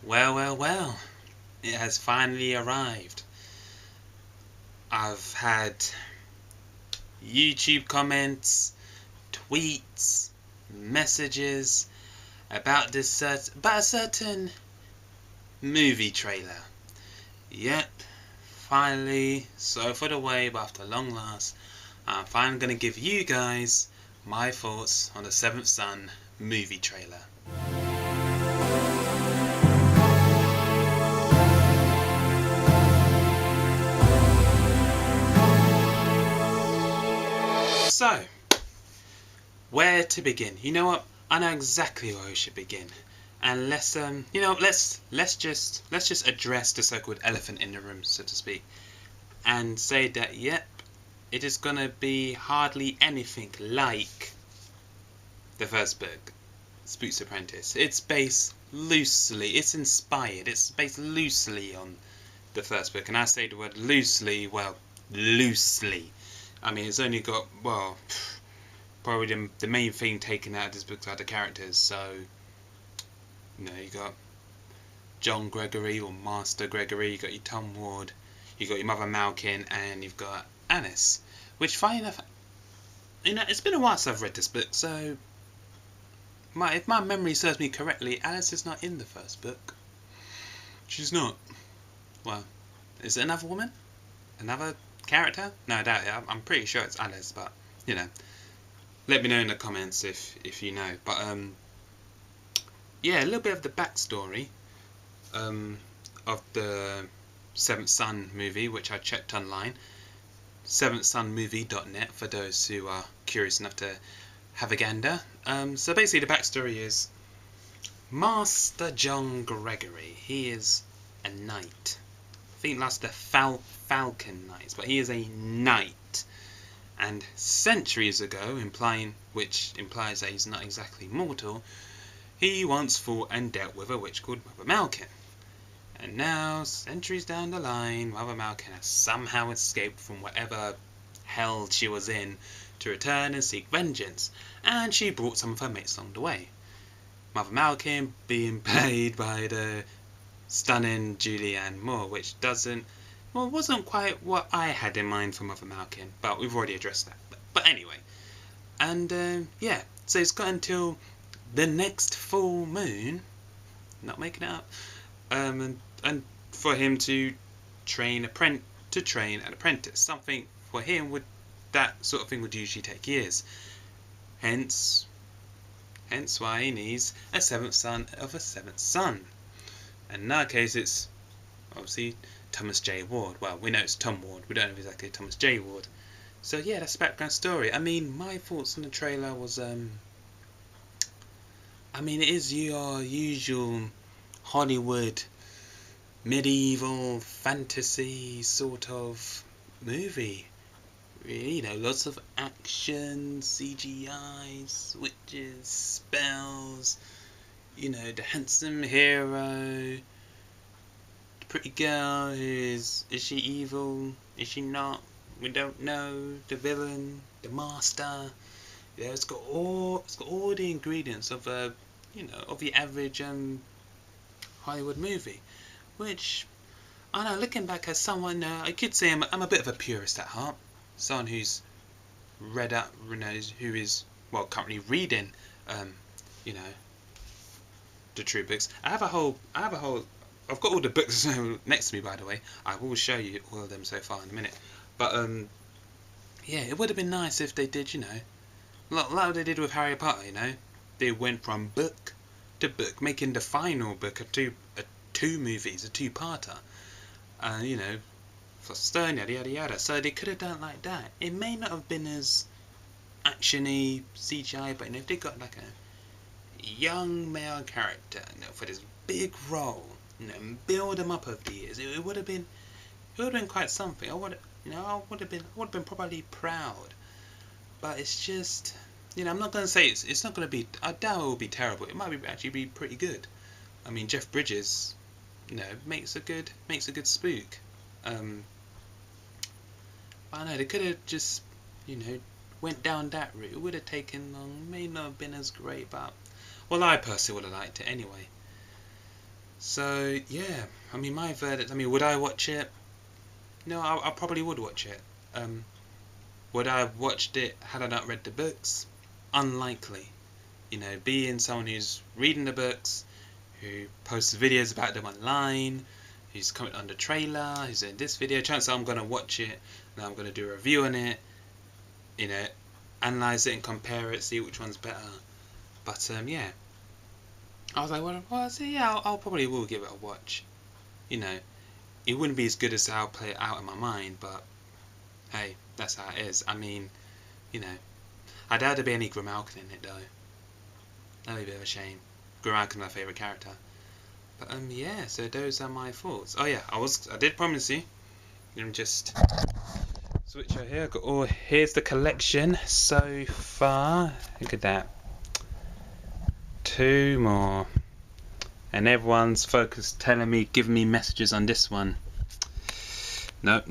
Well, it has finally arrived. I've had YouTube comments, tweets, messages about a certain movie trailer. Yep, finally, sorry for the wait, but after long last, I'm finally going to give you guys my thoughts on the Seventh Son movie trailer. So, where to begin? You know what? I know exactly where we should begin. And let's just address the so-called elephant in the room, so to speak, and say that yep, it is gonna be hardly anything like the first book, Spook's Apprentice. It's based loosely on the first book, and I say the word loosely, well, loosely. I mean, it's only got, well, probably the main thing taken out of this book are the characters. So, you got John Gregory or Master Gregory, you got your Tom Ward, you got your Mother Malkin, and you've got Alice. Which, funny enough, it's been a while since I've read this book, so if my memory serves me correctly, Alice is not in the first book. She's not. Well, is it another woman? Another character? No, I doubt it. I'm pretty sure it's Alice, but let me know in the comments if you know. But yeah, a little bit of the backstory of the Seventh Son movie, which I checked online, seventhsonmovie.net, for those who are curious enough to have a gander. So basically the backstory is Master John Gregory. He is a knight. I think that's the Falcon Knights, but he is a knight. And centuries ago, which implies that he's not exactly mortal, he once fought and dealt with a witch called Mother Malkin. And now, centuries down the line, Mother Malkin has somehow escaped from whatever hell she was in to return and seek vengeance, and she brought some of her mates along the way. Mother Malkin being played by the stunning Julianne Moore, which wasn't quite what I had in mind for Mother Malkin, but we've already addressed that. But anyway, and yeah, so it's got until the next full moon, not making it up, and for him to train an apprentice. Something for him that sort of thing would usually take years. Hence why he needs a seventh son of a seventh son. And in our case, it's obviously Thomas J. Ward. Well, we know it's Tom Ward. We don't know exactly Thomas J. Ward. So yeah, that's the background story. I mean, my thoughts on the trailer was, it is your usual Hollywood medieval fantasy sort of movie. Really, lots of action, CGI, switches, spells. The handsome hero, the pretty girl is she evil? Is she not? We don't know. The villain, the master. Yeah, it's got all the ingredients of of the average Hollywood movie. Which, I know, looking back as someone, I could say I'm a bit of a purist at heart. Someone who's read up, who is currently reading, the true books. I've got all the books next to me, by the way. I will show you all of them so far in a minute. But yeah, it would have been nice if they did, like what they did with Harry Potter. They went from book to book, making the final book a two-parter. For Stern, yada yada yada. So they could have done it like that. It may not have been as actiony CGI, but if they got like a young male character, for this big role, and build them up over the years, it would have been quite something. I would have been probably proud. But it's just, I'm not gonna say it's not gonna be. I doubt it will be terrible. It might actually be pretty good. I mean, Jeff Bridges, makes a good spook. I know they could have just, went down that route. It would have taken long. May not have been as great, but I personally would have liked it anyway. So yeah, I mean, my verdict. I mean, would I watch it? No, I probably would watch it. Would I have watched it had I not read the books? Unlikely. You know, being someone who's reading the books, who posts videos about them online, who's commenting on the trailer, who's in this video, chances are I'm gonna watch it and I'm gonna do a review on it. You know, analyze it and compare it, see which one's better. But yeah, I was like, well, so yeah, I'll probably will give it a watch. You know, it wouldn't be as good as I'll play it out in my mind, but hey, that's how it is. I mean, you know, I doubt there'd be any Grimalkin in it though. That'd be a bit of a shame. Grimalkin's my favourite character. But yeah, so those are my thoughts. Oh yeah, I did promise you. Let me just switch over here. Here's the collection so far. Look at that. 2 more. And everyone's focused telling me, giving me messages on this one. Nope,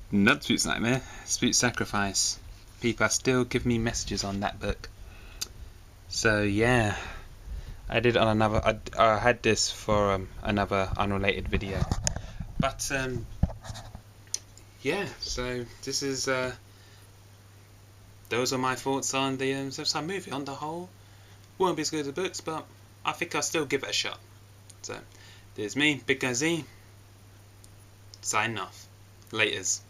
not Spook's Nightmare, Spook's Sacrifice. People are still giving me messages on that book. So yeah, I did on another. I had this for another unrelated video. But yeah. So this is those are my thoughts on the Suicide movie. On the whole, won't be as good as the books, but I think I'll still give it a shot. So there's me, Big Guy Z, signing off. Laters.